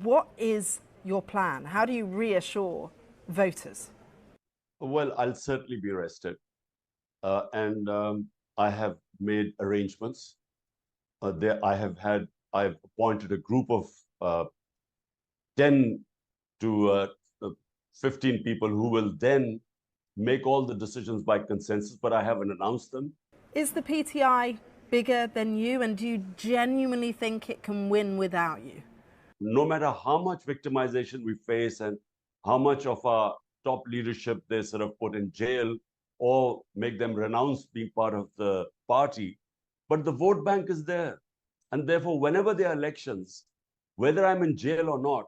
What is your plan? How do you reassure voters? Well, I'll certainly be arrested. And I have made arrangements. I've appointed a group of 10 to 15 people who will then make all the decisions by consensus, but I haven't announced them. Is the PTI bigger than you, and do you genuinely think it can win without you? No matter how much victimization we face and how much of our top leadership they sort of put in jail or make them renounce being part of the party, but the vote bank is there. And therefore, whenever there are elections, whether I'm in jail or not,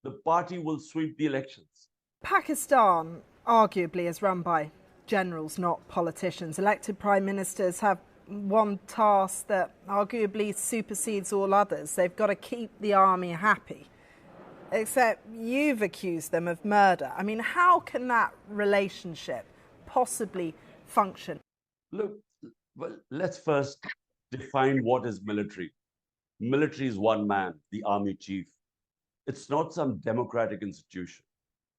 the party will sweep the elections. Pakistan arguably is run by generals, not politicians. Elected prime ministers have one task that arguably supersedes all others. They've got to keep the army happy. Except you've accused them of murder. I mean, how can that relationship possibly function? Look, well, let's first define what is military. Military is one man, the army chief. It's not some democratic institution.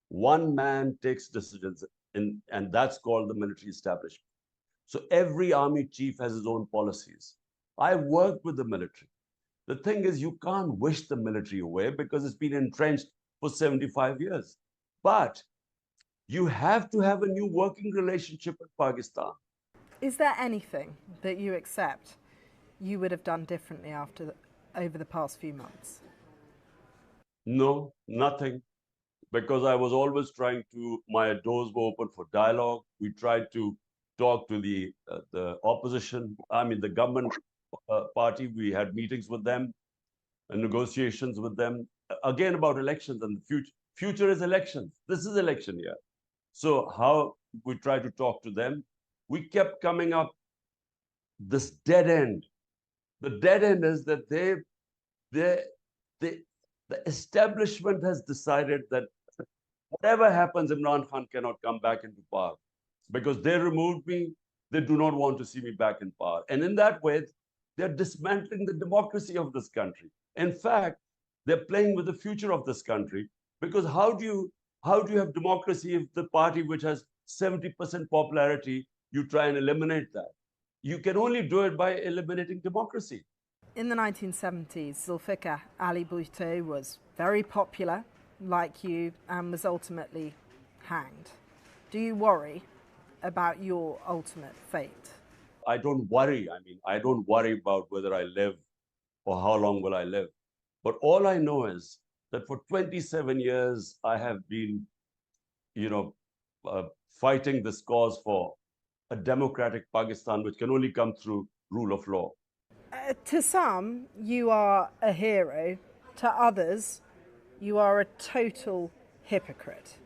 One man takes decisions, and that's called the military establishment. So every army chief has his own policies. I work with the military. The thing is, you can't wish the military away because it's been entrenched for 75 years. But you have to have a new working relationship with Pakistan. Is there anything that you accept you would have done differently over the past few months? No, nothing. Because I was always trying to, my doors were open for dialogue. We tried to talk to the opposition, the government party. We had meetings with them and negotiations with them, again, about elections and the future. Future is elections. This is election year. So how we try to talk to them, we kept coming up this dead end. The dead end is that they, the establishment has decided that whatever happens, Imran Khan cannot come back into power because they removed me. They do not want to see me back in power. And in that way, they're dismantling the democracy of this country. In fact, they're playing with the future of this country because how do you have democracy if the party which has 70% popularity, you try and eliminate that? You can only do it by eliminating democracy. In the 1970s, Zulfikar Ali Bhutto was very popular, like you, and was ultimately hanged. Do you worry about your ultimate fate? I don't worry. I don't worry about whether I live or how long will I live. But all I know is that for 27 years, I have been, you know, fighting this cause for a democratic Pakistan, which can only come through rule of law. To some, you are a hero. To others, you are a total hypocrite.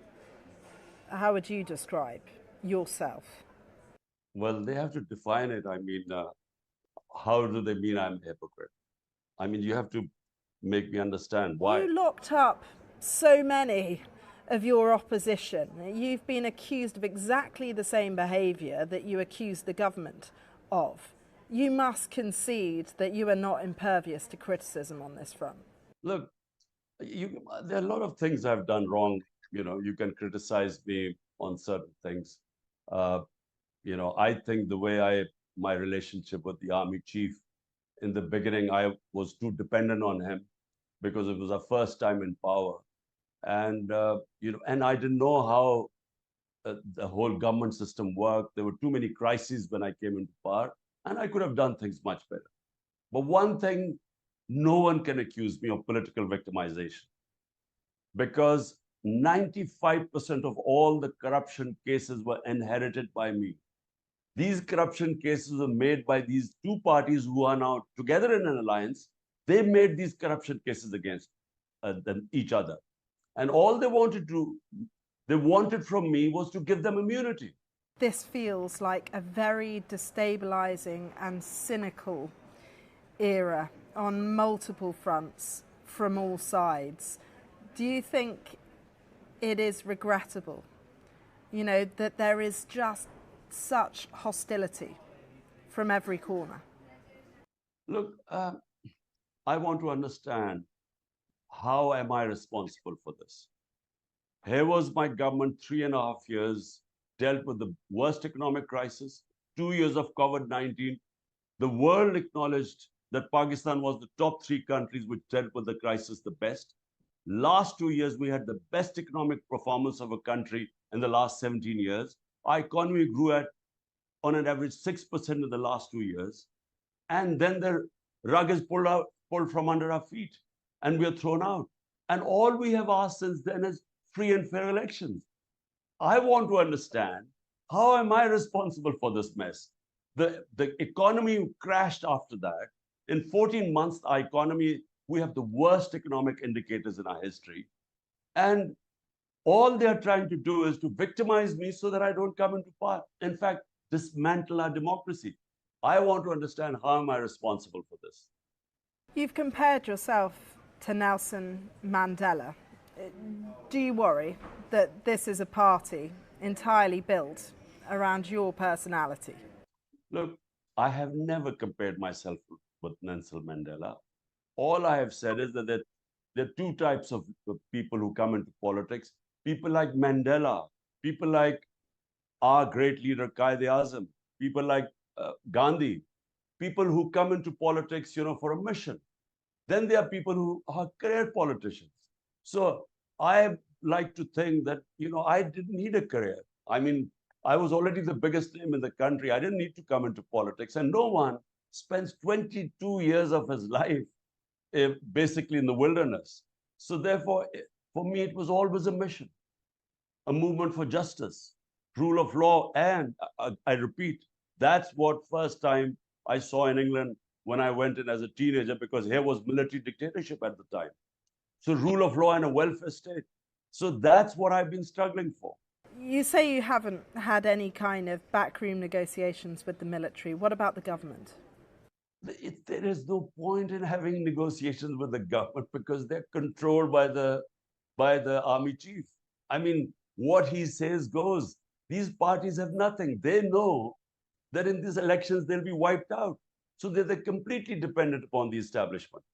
How would you describe yourself? Well, they have to define it. How do they mean I'm a hypocrite? You have to make me understand why. You locked up so many of your opposition. You've been accused of exactly the same behaviour that you accused the government of. You must concede that you are not impervious to criticism on this front. Look, there are a lot of things I've done wrong. You can criticize me on certain things. I think the way my relationship with the army chief, in the beginning, I was too dependent on him because it was our first time in power. And I didn't know how the whole government system worked. There were too many crises when I came into power, and I could have done things much better. But one thing, no one can accuse me of political victimization because 95% of all the corruption cases were inherited by me. These corruption cases were made by these two parties who are now together in an alliance. They made these corruption cases against each other. And all they wanted from me was to give them immunity. This feels like a very destabilizing and cynical era on multiple fronts from all sides. Do you think it is regrettable, that there is just such hostility from every corner? Look, I want to understand how am I responsible for this? Here was my government, 3.5 years, dealt with the worst economic crisis, 2 years of COVID-19. The world acknowledged that Pakistan was the top three countries which dealt with the crisis the best. Last 2 years, we had the best economic performance of a country in the last 17 years. Our economy grew at, on an average, 6% in the last 2 years. And then the rug is pulled from under our feet, and we are thrown out. And all we have asked since then is free and fair elections. I want to understand, how am I responsible for this mess? The economy crashed after that. In 14 months, our economy, we have the worst economic indicators in our history. And all they are trying to do is to victimize me so that I don't come into power. In fact, dismantle our democracy. I want to understand, how am I responsible for this? You've compared yourself to Nelson Mandela. Do you worry that this is a party entirely built around your personality? Look, I have never compared myself with Nelson Mandela. All I have said is that there are two types of people who come into politics. People like Mandela, people like our great leader Quaid-e-Azam, people like Gandhi, people who come into politics, for a mission. Then there are people who are career politicians. So I like to think that, I didn't need a career. I mean, I was already the biggest name in the country. I didn't need to come into politics. And no one spends 22 years of his life basically in the wilderness. So therefore, for me, it was always a mission, a movement for justice, rule of law. And I repeat, that's what first time I saw in England when I went in as a teenager, because here was military dictatorship at the time. So rule of law and a welfare state. So that's what I've been struggling for. You say you haven't had any kind of backroom negotiations with the military. What about the government? There is no point in having negotiations with the government, because they're controlled by the army chief. I mean, what he says goes. These parties have nothing. They know that in these elections they'll be wiped out. So they're completely dependent upon the establishment.